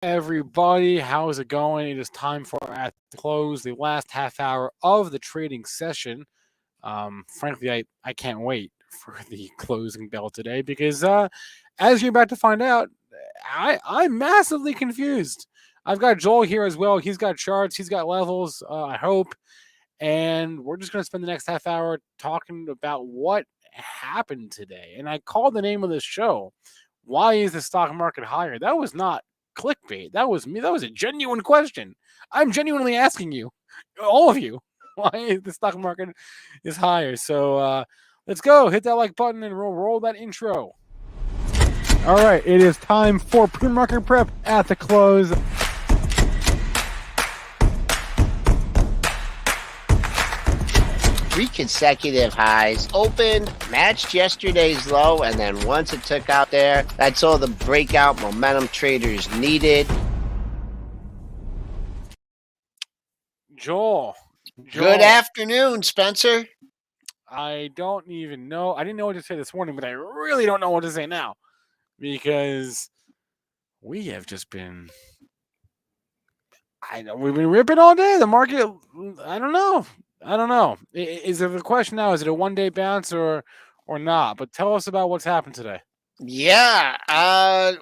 Everybody, how's it going? It is time for At the Close, the last half hour of the trading session. Frankly, I can't wait for the closing bell today because, as you're about to find out, I'm massively confused. I've got Joel here as well. He's got charts, he's got levels, I hope. And we're just going to spend the next half hour talking about what happened today. And I called the name of this show, Why is the Stock Market Higher? That was not clickbait. That was me. That was a genuine question. I'm genuinely asking you, all of you, why the stock market is higher. So let's go. Hit that like button and roll that intro. All right, it is time for pre-market prep at the close. 3 consecutive highs, opened, matched yesterday's low, and then once it took out there, that's all the breakout momentum traders needed. Joel. Good afternoon, Spencer. I don't even know. I didn't know what to say this morning, but I really don't know what to say now because we have just been. We've been ripping all day. The market, I don't know. Is it the question now? Is it a one-day bounce or not? But tell us about what's happened today. Yeah,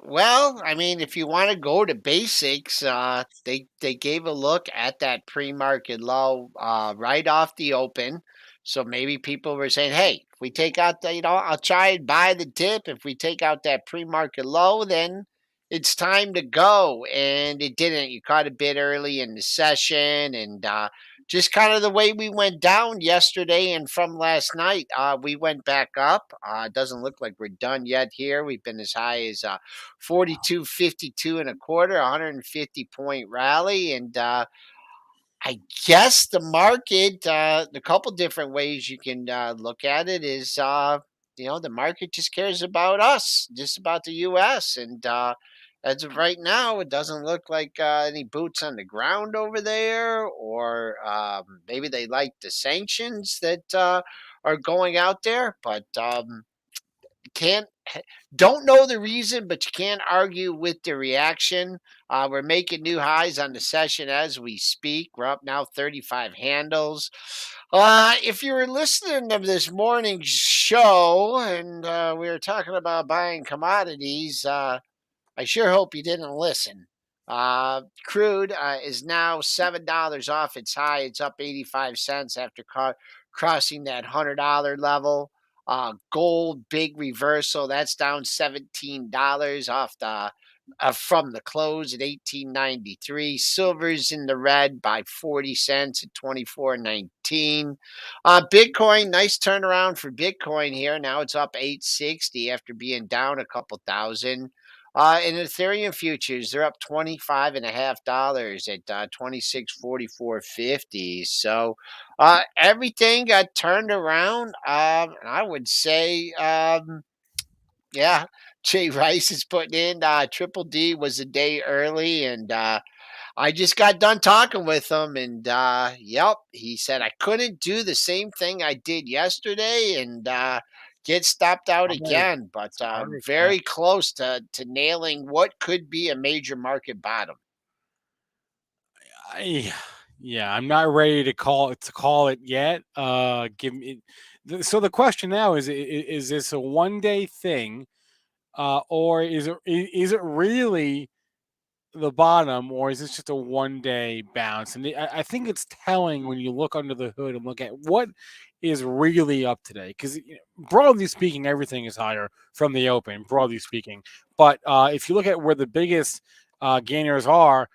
well, I mean, if you want to go to basics, they gave a look at that pre-market low right off the open. So maybe people were saying, hey, if we take out the, I'll try and buy the dip. If we take out that pre-market low, then it's time to go. And it didn't. You caught a bit early in the session, and just kind of the way we went down yesterday and from last night, we went back up. It doesn't look like we're done yet here. We've been as high as 42.52 and a quarter, 150 point rally. And I guess the market, the couple different ways you can look at it is, the market just cares about us, just about the U.S. And as of right now, it doesn't look like any boots on the ground over there, or maybe they like the sanctions that are going out there, but can't don't know the reason, but you can't argue with the reaction. We're making new highs on the session as we speak. We're up now 35 handles. If you were listening to this morning's show and we were talking about buying commodities, I sure hope you didn't listen. Crude is now $7 off its high. It's up 85 cents after crossing that $100 level. Gold, big reversal. That's down $17 off the from the close at 18.93. Silver's in the red by 40 cents at 24.19. Bitcoin, nice turnaround for Bitcoin here. Now it's up 860 after being down a couple thousand. In Ethereum futures, they're up $25.50 at 26.44.50. So everything got turned around. I would say, yeah, Jay Rice is putting in Triple D was a day early, and I just got done talking with him, and yep, he said I couldn't do the same thing I did yesterday, and get stopped out again, but very close to nailing what could be a major market bottom. Yeah, I'm not ready to call it yet. Give me. So the question now is this a one-day thing, or is it really the bottom, or is this just a one-day bounce? And I think it's telling when you look under the hood and look at what is really up today. Because broadly speaking, everything is higher from the open, broadly speaking. But if you look at where the biggest gainers are,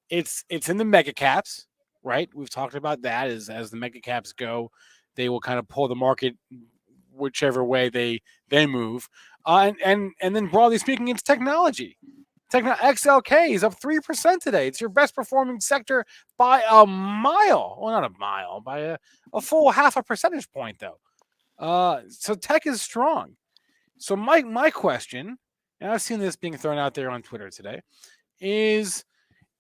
it's in the mega caps, right? We've talked about that. As the mega caps go, they will kind of pull the market whichever way they move. And then broadly speaking, it's technology. XLK is up 3% today. It's your best performing sector by a mile. Well, not a mile, by a full half a percentage point, though. So tech is strong. So my question, and I've seen this being thrown out there on Twitter today, is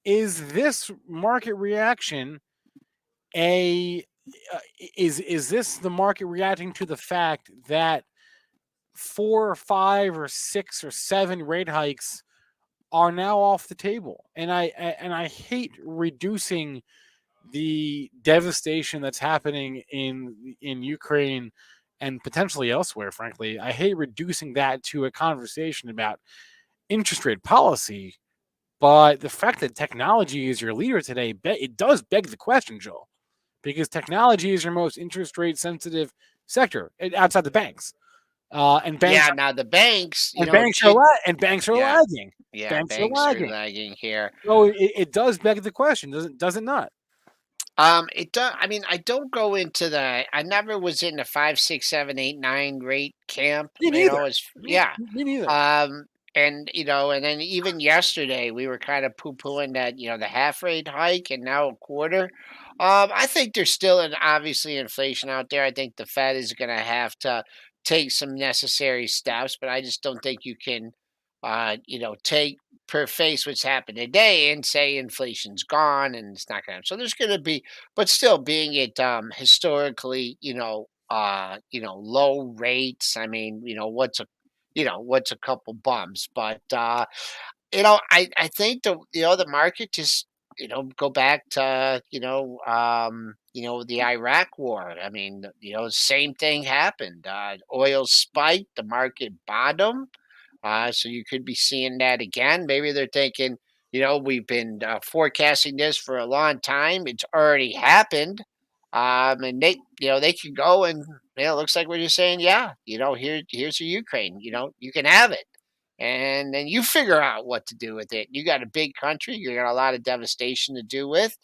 this market reaction is this the market reacting to the fact that 4 or 5 or 6 or 7 rate hikes are now off the table, and I hate reducing the devastation that's happening in Ukraine and potentially elsewhere. Frankly, I hate reducing that to a conversation about interest rate policy. But the fact that technology is your leader today, it does beg the question, Joel, because technology is your most interest rate sensitive sector outside the banks. And banks Yeah, now the banks, and banks are should banks are yeah, lagging. yeah, Banks are banks are lagging. lagging here. So it does beg the question, does it not? It does. I mean, I don't go into the. I never was in the 5, 6, 7, 8, 9 rate camp. Me neither. As Me, yeah. me neither. And and then even yesterday we were kind of poo-pooing that the half rate hike and now a quarter. I think there's still an obviously inflation out there. I think the Fed is going to have to take some necessary steps, but I just don't think you can, take per face what's happened today and say inflation's gone and it's not going to. So there's going to be, but still being it historically, low rates. I mean, what's a couple bumps, but I think the market just go back to the Iraq war. I mean, same thing happened. Oil spiked, the market bottomed, so you could be seeing that again. Maybe they're thinking, we've been forecasting this for a long time. It's already happened. And they can go and, it looks like we're just saying, yeah, here's your Ukraine, you can have it. And then you figure out what to do with it. You got a big country, you got a lot of devastation to deal with,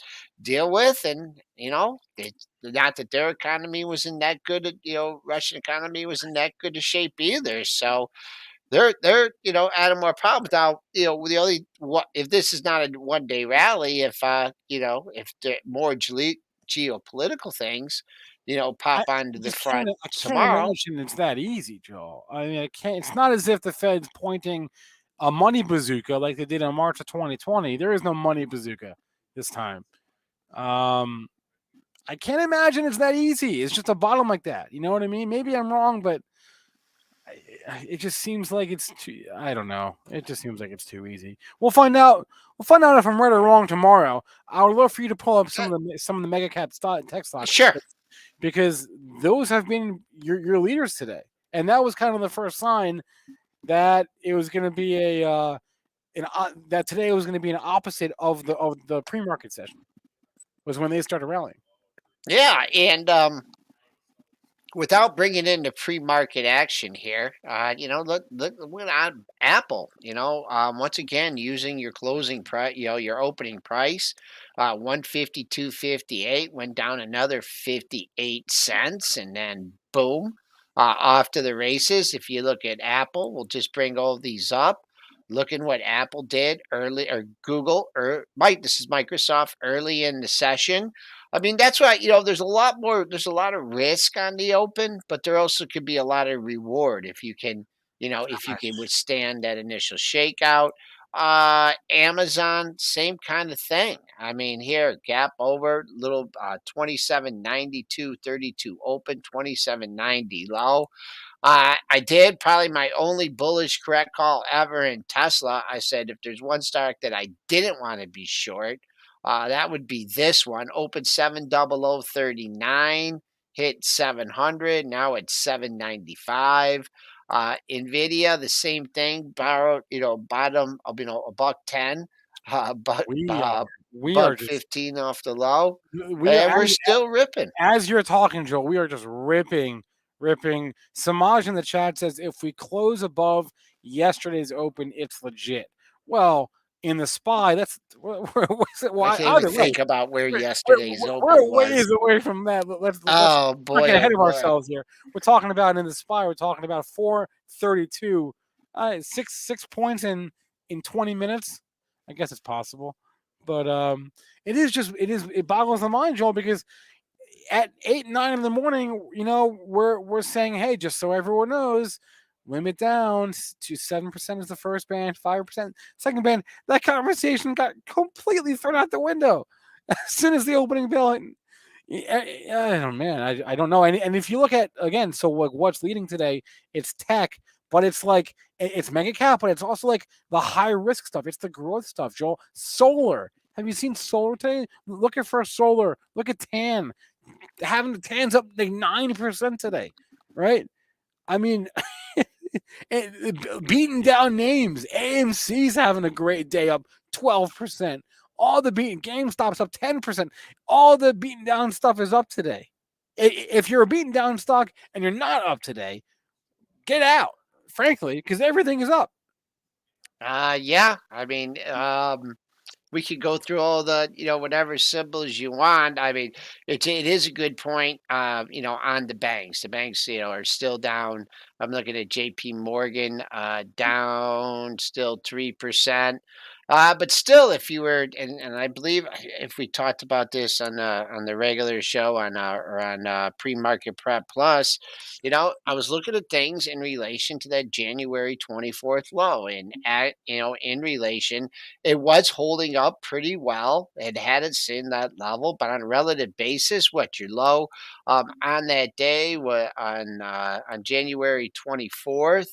and it's not that their economy was in that good, Russian economy was in that good a shape either. So they're adding more problems now. The only what if this is not a 1 day rally, if the more geopolitical things, I pop onto the just can't. front I can't tomorrow. imagine it's that easy, Joel. I mean, I can't. It's not as if the Fed's pointing a money bazooka like they did in March of 2020. There is no money bazooka this time. Um, I can't imagine it's that easy. It's just a bottom like that. You know what I mean? Maybe I'm wrong, but it just seems like it's too. I don't know. It just seems like it's too easy. We'll find out. We'll find out if I'm right or wrong tomorrow. I would love for you to pull up Uh, some of the mega cap tech stocks sure. because those have been your leaders today, and that was kind of the first sign that it was going to be that today was going to be an opposite of the pre-market session was when they started rallying. Yeah, and without bringing in the pre-market action here, look on Apple. Once again, using your closing price, your opening price, 152.58 went down another 58 cents, and then boom, off to the races. If you look at Apple, we'll just bring all these up. Looking what Apple did early, or Google, or Mike. This is Microsoft early in the session. I mean, that's why, there's a lot of risk on the open, but there also could be a lot of reward if you can withstand that initial shakeout. Amazon, same kind of thing. I mean, here, gap over, little 27.92.32 open, 27.90 low. I did probably my only bullish correct call ever in Tesla. I said if there's one stock that I didn't want to be short, that would be this one. Open 70039, hit 700. Now it's 795. Nvidia, the same thing. Borrowed, bottom of a buck 10, but We are we are buck just 15 off the low, we are and we're still ripping. as you're talking, Joel, we are just ripping. Samaj in the chat says if we close above yesterday's open, it's legit. Well, in the SPY, that's I why can't even either way. think about where We're, yesterday's we're a ways was. away from that. Let's Oh not boy, get oh ahead of boy. ourselves here. We're talking about in the SPY. We're talking about 432, 6 points in 20 minutes. I guess it's possible, but it boggles the mind, Joel, because at 8, 9 in the morning, we're saying, hey, just so everyone knows, limit down to 7% is the first band, 5% second band. That conversation got completely thrown out the window as soon as the opening bell. I don't know. And if you look at again, so like what's leading today, it's tech, but it's like it's mega cap, but it's also like the high risk stuff. It's the growth stuff, Joel. Solar. Have you seen solar today? Looking for a solar. Look at tan. Having the tans up like 9% today, right? I mean, beating down names. AMC's having a great day, up 12%. All the beaten GameStop's up 10%. All the beaten down stuff is up today. If you're a beaten down stock and you're not up today, get out, frankly, because everything is up. Yeah. I mean, we could go through all the, whatever symbols you want. I mean, it is a good point. On the banks. The banks, are still down. I'm looking at J.P. Morgan, down still 3%. But still, if you were, and I believe if we talked about this on the regular show or on pre-market prep plus, I was looking at things in relation to that January 24th low, and in relation it was holding up pretty well. It hadn't seen that level, but on a relative basis, what your low on that day on January 24th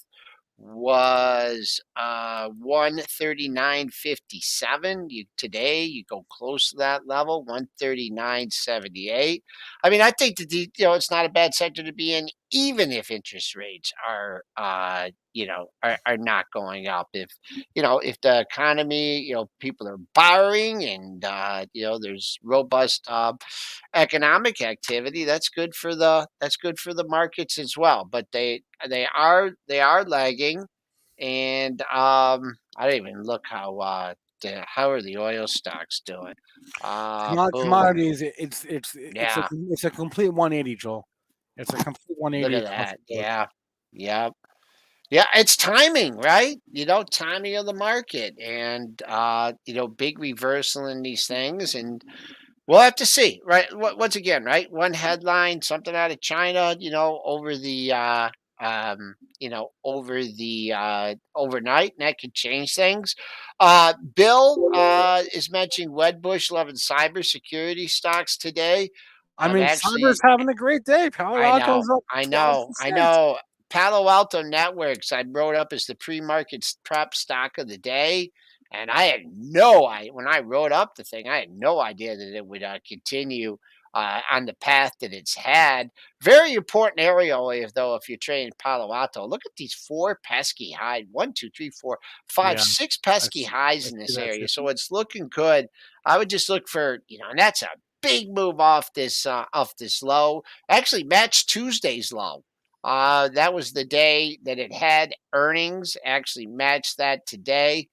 was 139.57. Today you go close to that level, 139.78. I mean, I think that it's not a bad sector to be in, even if interest rates are not going up. If the economy, people are borrowing and there's robust economic activity, that's good for the markets as well. But they are lagging, and I don't even look how are the oil stocks doing. Boom, Commodities, yeah, it's a complete 180, Joel. It's a complete look 180 at across that, the board. yeah, yeah. Yeah, it's timing, right? Timing of the market, and big reversal in these things, and we'll have to see, right? Once again, right? One headline, something out of China, over the overnight, and that could change things. Bill is mentioning Wedbush loving cybersecurity stocks today. I mean, Cyber's Actually, having a great day. Palo I know, Alto's up I know, I 12%. know. Palo Alto Networks, I wrote up as the pre-market prep stock of the day, and I had no idea when I wrote up the thing. I had no idea that it would continue on the path that it's had. Very important area, though, if you're trading Palo Alto. Look at these four pesky highs: one, two, three, four, five, Yeah, six I pesky see, I highs in see this that area. too. So it's looking good. I would just look for, and that's a big move off this low. Actually matched Tuesday's low. That was the day that it had earnings. Actually matched that today.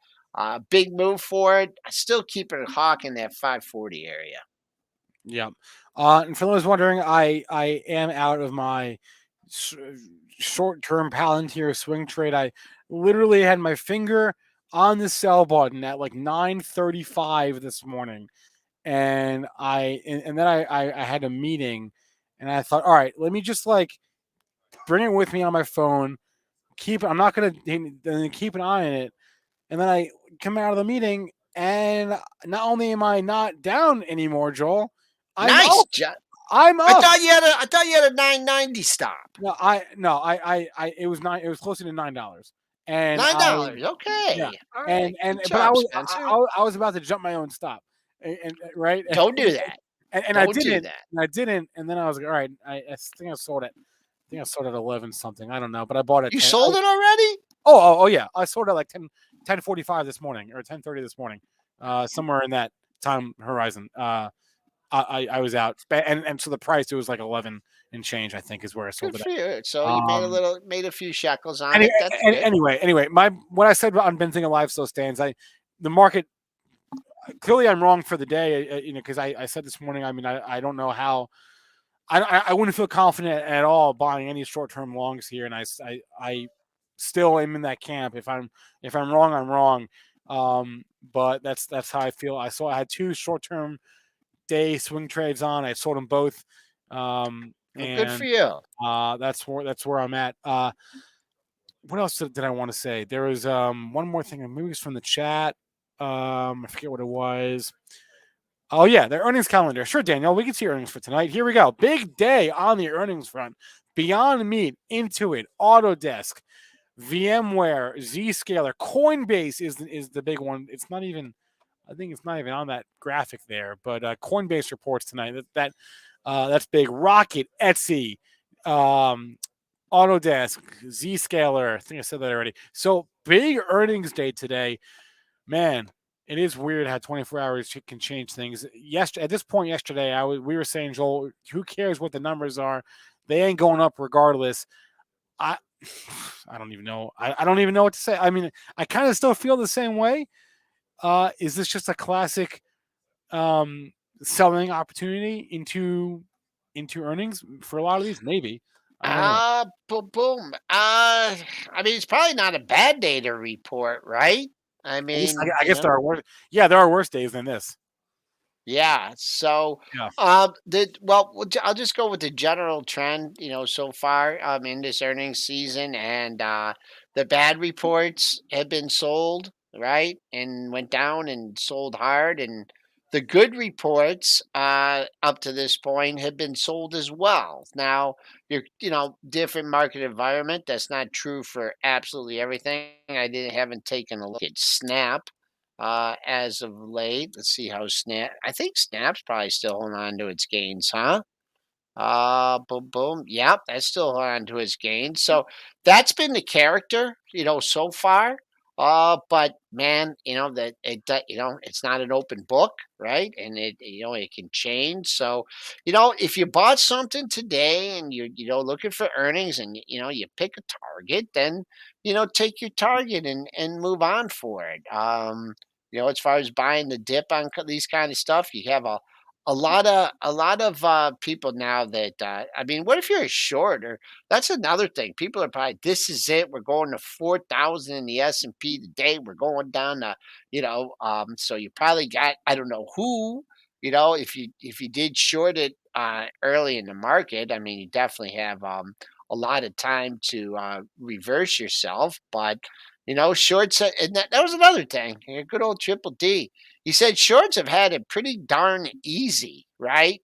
Big move for it. I still keep it hawk in that 540 area. Yeah. And for those wondering, I am out of my short term Palantir swing trade. I literally had my finger on the sell button at like 9:35 this morning, and then I had a meeting, and I thought, all right, let me just like bring it with me on my phone. I'm not gonna keep an eye on it, and then I come out of the meeting, and not only am I not down anymore, Joel, I'm Nice, up. John. I'm I up. thought you had a I thought you had a 990 stop. No, it was nine. It was closer to $9, and $9. yeah, Okay. All right. Good but job, Spencer. I was about to jump my own stop, and right, Don't do that. and Don't do that. I didn't, and then I was like, all right, I think I sold it. I think I sold at 11 something. I don't know, but I bought it You 10. sold it already? Oh, yeah, I sold it like 10:45 this morning or 10:30 this morning, somewhere in that time horizon. I was out, and so the price, it was like 11 and change, I think, is where I sold Good it for at. you. So you Um, made a few shekels on any, it. That's good. anyway, my what I said on Benzinga Live still stands. The market, clearly I'm wrong for the day, because I said this morning. I mean, I don't know how. I wouldn't feel confident at all buying any short term longs here, and I still am in that camp. If I'm wrong, I'm wrong. But that's how I feel. I had two short term day swing trades on. I sold them both, Well, good for and you. that's where I'm at. What else did I want to say? There was one more thing. Maybe it's from the chat. I forget what it was. Oh yeah, the earnings calendar. Sure, Daniel, we can see earnings for tonight. Here we go. Big day on the earnings front. Beyond Meat, Intuit, Autodesk, VMware, Zscaler, Coinbase is the big one. It's not even. I think it's not even on that graphic there, but Coinbase reports tonight that's big. Rocket, Etsy, um, Autodesk, Zscaler. I think I said that already. So big earnings day today, man. It is weird how 24 hours can change things. At this point yesterday, we were saying, Joel, who cares what the numbers are? They ain't going up regardless. I I don't even know. I don't even know what to say. I mean, I kind of still feel the same way. Is this just a classic um, selling opportunity into earnings for a lot of these? Maybe. I don't know. Boom, boom. I mean, it's probably not a bad day to report, right? I At least mean, I guess there are worse. Yeah, there are worse days than this. yeah. So, Yeah, I'll just go with the general trend. So far, in this earnings season, and the bad reports have been sold, right, and went down and sold hard, and the good reports, up to this point, have been sold as well. Now, different market environment. That's not true for absolutely everything. Haven't taken a look at Snap as of late. Let's see how Snap. I think Snap's probably still holding on to its gains, huh? Boom, boom. Yep, that's still holding on to its gains. So that's been the character, so far. But man, that it's not an open book, right? And it can change. So, if you bought something today and you're, looking for earnings and you pick a target, then take your target and move on for it. As far as buying the dip on these kind of stuff, you have a lot of people now that I mean, what if you're a shorter? That's another thing. People are probably, this is it. We're going to 4,000 in the S&P today. We're going down to, so you probably got, I don't know who, if you did short it early in the market. I mean, you definitely have a lot of time to reverse yourself. But shorts, and that was another thing. Good old Triple D. He said shorts have had it pretty darn easy, right?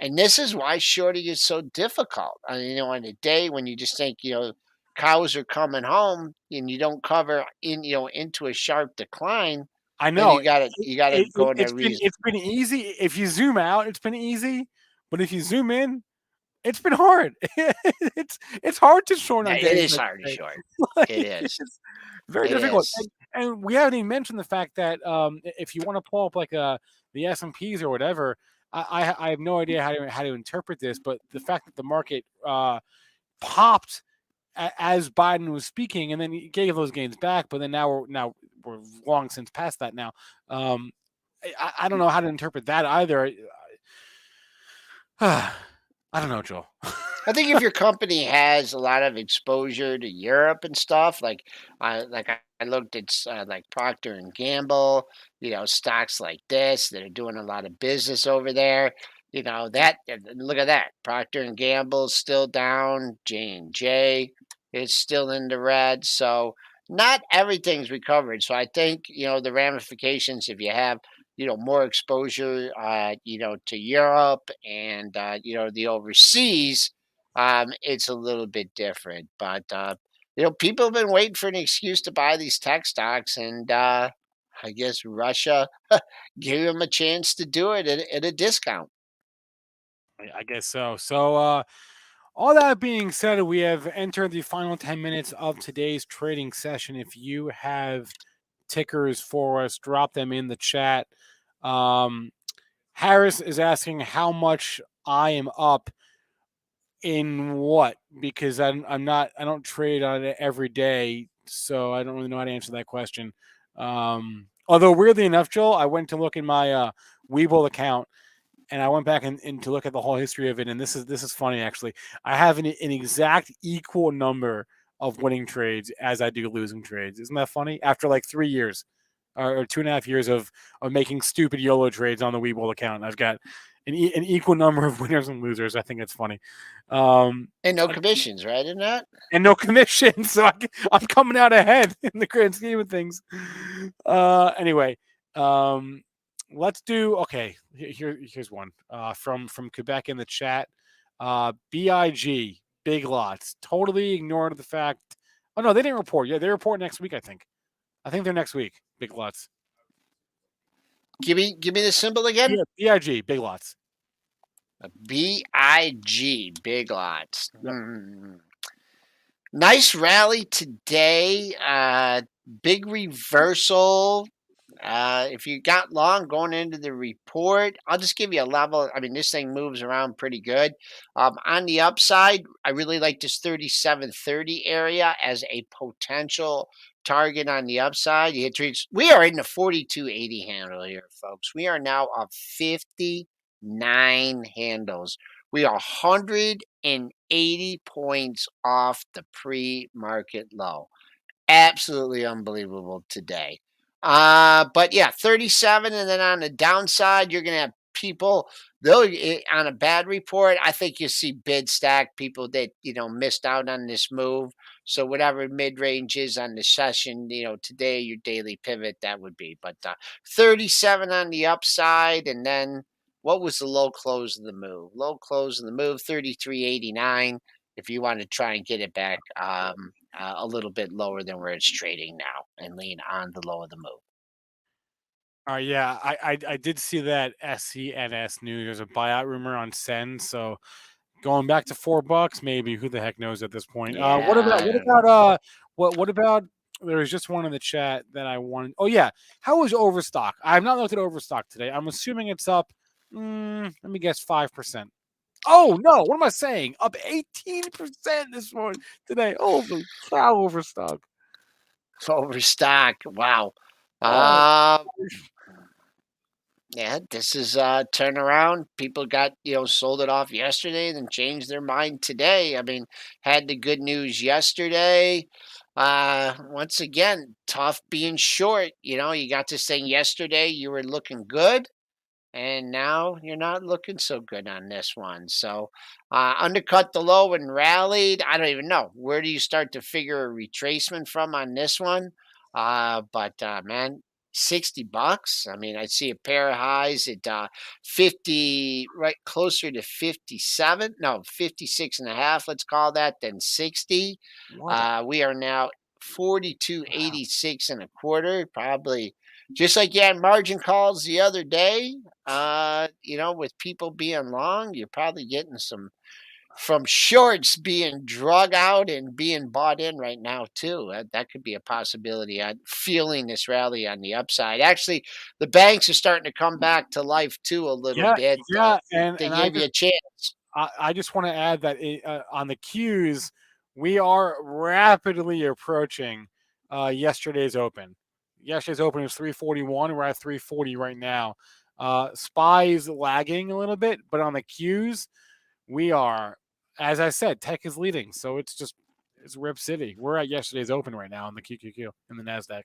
And this is why shorting is so difficult. I mean, on a day when you just think, cows are coming home and you don't cover into a sharp decline, I then know. you gotta go in there reason. It's been easy. If you zoom out, it's been easy. But if you zoom in, it's been hard. It's hard to short Yeah, on it days is like hard to today. short. Like, It is. it's very It difficult. is. And we haven't even mentioned the fact that if you want to pull up like the S and P's or whatever, I have no idea how to interpret this, but the fact that the market popped as Biden was speaking, and then he gave those gains back, but then now we're long since past that now. Um, I don't know how to interpret that either. I don't know, Joel. I think if your company has a lot of exposure to Europe and stuff, I looked at like Procter and Gamble, stocks like this that are doing a lot of business over there. Look at that. Procter and Gamble's still down. J&J is still in the red. So not everything's recovered. So I think the ramifications, if you have more exposure, to Europe and the overseas, it's a little bit different. But people have been waiting for an excuse to buy these tech stocks, and I guess Russia gave them a chance to do it at a discount. I guess so. So, all that being said, we have entered the final 10 minutes of today's trading session. If you have tickers for us, drop them in the chat. Um, Harris is asking how much I am up in what, because I don't trade on it every day, so I don't really know how to answer that question. Although weirdly enough, Joel, I went to look in my Webull account and I went back and to look at the whole history of it, and this is funny actually. I have an exact equal number of winning trades as I do losing trades. Isn't that funny? After like 3 years or 2.5 years of making stupid YOLO trades on the Webull account, I've got an equal number of winners and losers. I think it's funny. Um, And no commissions, right? In that. and no commission, so I'm coming out ahead in the grand scheme of things. Anyway, um, let's do okay. Here's one from Quebec in the chat. Big big lots. Totally ignored the fact Oh no, they didn't report. Yeah, they report next week. I think. I think they're next week. Big lots. Give me the symbol again. Yeah, BIG. Big lots. BIG, big lots. Yep. Nice rally today. Big reversal. If you got long going into the report, I'll just give you a level. I mean, this thing moves around pretty good. On the upside, I really like this 3730 area as a potential target on the upside. You hit trees. We are in the 4280 handle here, folks. We are now up 59 handles. We are 180 points off the pre-market low. Absolutely unbelievable today. But yeah, 37, and then on the downside, you're gonna have people. Though on a bad report, I think you see bid stack people that missed out on this move. So whatever mid range is on the session, today your daily pivot that would be. But 37 on the upside, and then what was the low close of the move? Low close of the move 33.89. If you want to try and get it back a little bit lower than where it's trading now and lean on the low of the move. Yeah, I did see that SCNS news. There's a buyout rumor on Sen, so going back to $4, maybe. Who the heck knows at this point? Yeah. What about? There was just one in the chat that I wanted. Oh yeah, how was Overstock? I have not looked at Overstock today. I'm assuming it's up. Let me guess, 5%. Oh no, what am I saying? Up 18% this morning today. Holy cow, Overstock. Overstock. Wow. Oh, Uh, yeah, this is turnaround. People got, sold it off yesterday and then changed their mind today. I mean, had the good news yesterday. Once again, tough being short. You got this thing yesterday, you were looking good. And now you're not looking so good on this one. So undercut the low and rallied. I don't even know. Where do you start to figure a retracement from on this one? But man, $60. I mean, I see a pair of highs at 50, right closer to 57. No, 56 and a half, let's call that, then 60. what a We are now wow. 42.86 and a quarter, probably just like you had margin calls the other day, with people being long, you're probably getting some from shorts being drug out and being bought in right now too. That could be a possibility. I'm feeling this rally on the upside. Actually, the banks are starting to come back to life too a little Yeah, bit. yeah, and They and I gave you just a chance. I just want to add that on the cues, we are rapidly approaching yesterday's open. Yesterday's open was 341. We're at 340 right now. Spy's lagging a little bit, but on the cues, we are, as I said, tech is leading. So it's Rip City. We're at yesterday's open right now on the QQQ in the Nasdaq.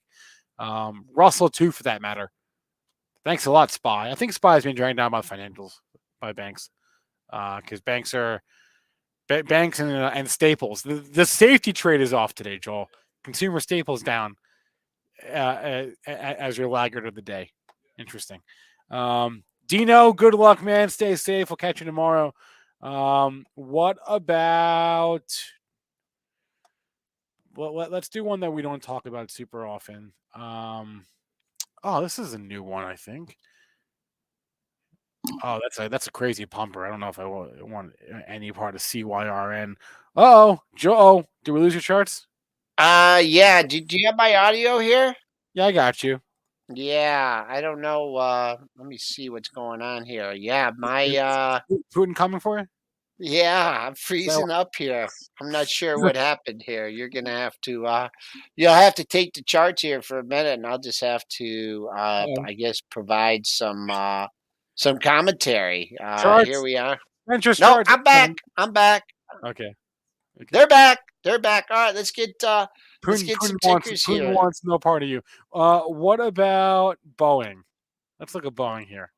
Russell too, for that matter. Thanks a lot, Spy. I think Spy has been dragged down by financials, by banks, because banks and staples. The safety trade is off today, Joel. Consumer staples down as your laggard of the day. Interesting. Dino, good luck, man. Stay safe. We'll catch you tomorrow. What about? Well, let's do one that we don't talk about super often. Oh, this is a new one, I think. Oh, that's a crazy pumper. I don't know if I want any part of CYRN. Oh, Joe, did we lose your charts? Yeah. Do you have my audio here? Yeah, I got you. Yeah, I don't know. Let me see what's going on here. Yeah, my Is Putin coming for you? yeah, I'm So, freezing up here. I'm not sure what happened here. You're gonna have to you'll have to take the charts here for a minute, and I'll just have to I guess provide some commentary. Here charts, we are. interest No, charts. I'm back. I'm back. Okay, okay. They're back. They're back. All right, let's Putin, get Putin some wants tickers Putin here. wants no part of you. What about Boeing? Let's look at Boeing here.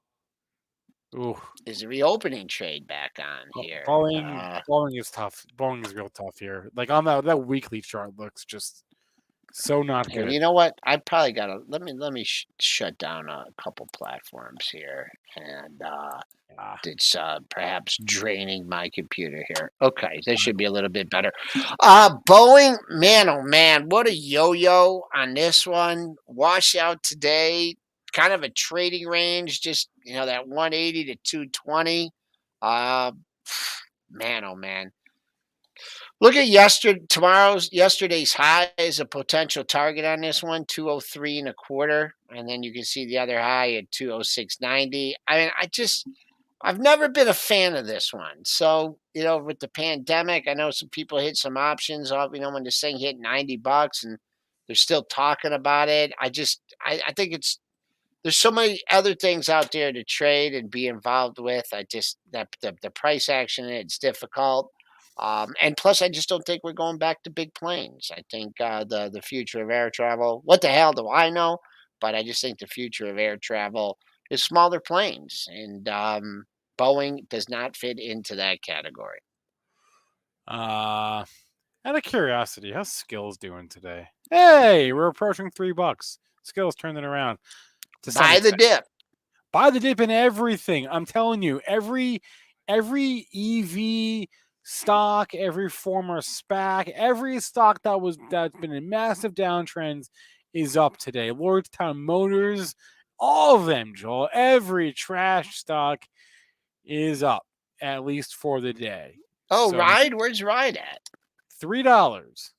Ooh, Is the reopening trade back on here? Boeing is tough. Boeing is real tough here. Like on that weekly chart looks just so not Here, good. you know what? I probably gotta let me shut down a couple platforms here, and It's perhaps draining my computer here. Okay, this should be a little bit better. Boeing, man, oh man, what a yo-yo on this one. Washout today, kind of a trading range, just that 180 to 220. Uh, man, oh man. Look at yesterday's high is a potential target on this one, 203 and a quarter, and then you can see the other high at 206.90. I mean, I've never been a fan of this one. So, with the pandemic, I know some people hit some options off, when this thing hit $90 and they're still talking about it. I think there's so many other things out there to trade and be involved with. I just that the price action in it's difficult. And plus, I just don't think we're going back to big planes. I think the future of air travel. What the hell do I know? But I just think the future of air travel is smaller planes, and Boeing does not fit into that category. Out of curiosity, how's Skills doing today? Hey, we're approaching $3. Skills turning it around to some Buy the extent. dip. Buy the dip in everything. I'm telling you, every EV stock, every former SPAC, every stock that's been in massive downtrends is up today. Lordstown Motors, all of them, Joel. Every trash stock is up, at least for the day. Oh, So Ride? Where's Ride at? $3.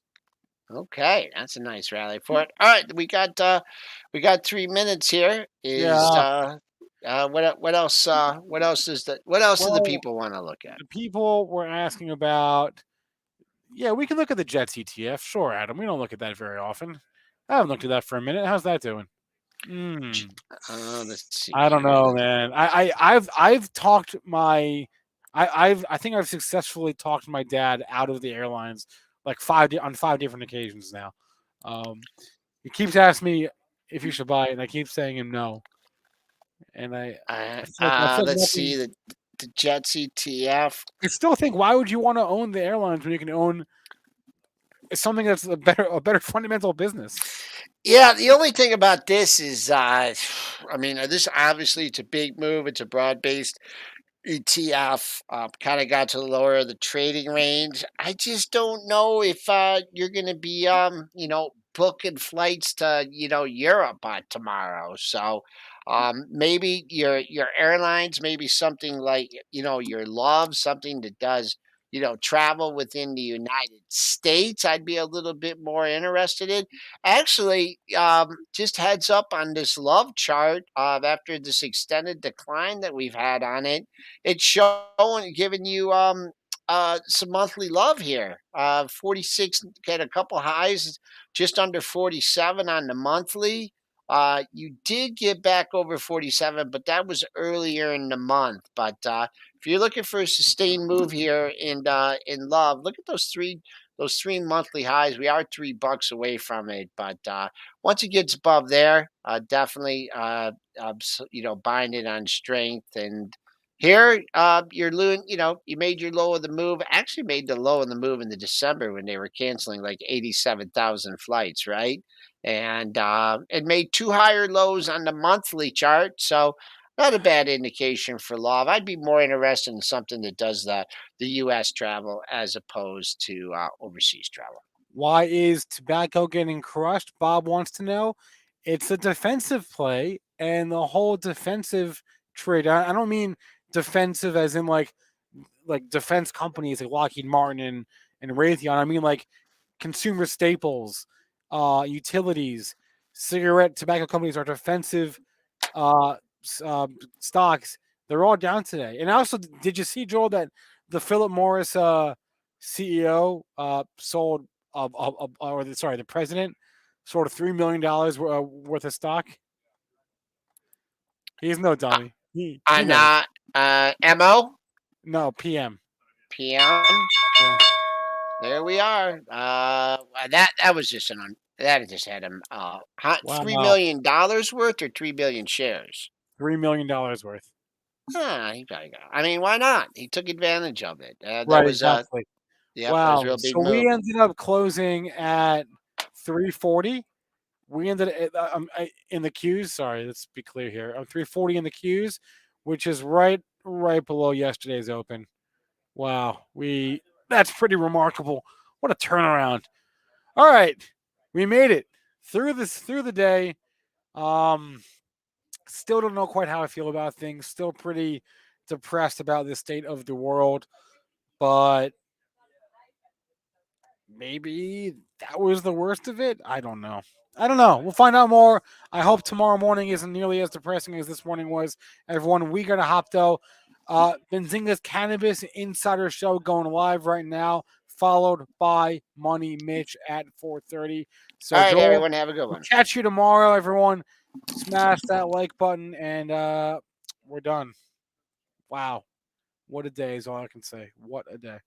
Okay, that's a nice rally for it. All right, we got 3 minutes here. Is Yeah. what else? What else do the Well, people want to look at? the people were asking about. Yeah, we can look at the Jets ETF. Sure, Adam. We don't look at that very often. I haven't looked at that for a minute. How's that doing? Let's see I don't here. know, man. I've talked my I think I've successfully talked my dad out of the airlines like on 5 different occasions now. He keeps asking me if you should buy it, and I keep saying him no. And I feel like Let's see nothing. the Jets ETF. I still think, why would you want to own the airlines when you can own something that's a better fundamental business? Yeah, the only thing about this is, this obviously it's a big move. It's a broad based ETF, kind of got to the lower of the trading range. I just don't know if you're going to be, booking flights to, Europe tomorrow. So maybe your airlines, maybe something like, your Love, something that does, travel within the United States. I'd be a little bit more interested in. Actually, just heads up on this Love chart after this extended decline that we've had on it, it's showing, giving you some monthly love here. 46 get a couple highs, just under 47 on the monthly. You did get back over 47, but that was earlier in the month. But if you're looking for a sustained move here in love, look at those three monthly highs. We are $3 away from it, but once it gets above there, definitely buying it on strength. And here, you made your low of the move. Actually, made the low of the move in the December when they were canceling like 87,000 flights, right? And it made two higher lows on the monthly chart. So not a bad indication for love. I'd be more interested in something that does the U.S. travel as opposed to overseas travel. Why is tobacco getting crushed? Bob wants to know. It's a defensive play, and the whole defensive trade. I don't mean defensive as in like defense companies like Lockheed Martin and Raytheon. I mean like consumer staples, utilities, tobacco companies are defensive uh, stocks. They're all down today. And also, did you see, Joel, that the Philip Morris CEO sold, the president sold $3 million worth of stock? He's no Uh, dummy. He on knows. MO No, PM. PM. Yeah. There we are. That was just that just had him $3 Wow. million worth or 3 billion shares. $3 million worth. He probably got. I mean, why not? He took advantage of it. That Right, was exactly. yep, that was a Wow. real big So move. we ended up closing at 340. We ended in the queues. Sorry, let's be clear here. 340 in the queues, which is right right below yesterday's open. Wow, that's pretty remarkable. What a turnaround. All right, we made it through the day. Still don't know quite how I feel about things. Still pretty depressed about the state of the world, but maybe that was the worst of it. I don't know. We'll find out more. I hope tomorrow morning isn't nearly as depressing as this morning was. Everyone, we got to hop though. Benzinga's Cannabis Insider Show going live right now, followed by Money Mitch at 4:30. So All right, Joel, everyone, have a good we'll one. catch you tomorrow, everyone. Smash that like button, and we're done. Wow, what a day is all I can say. What a day.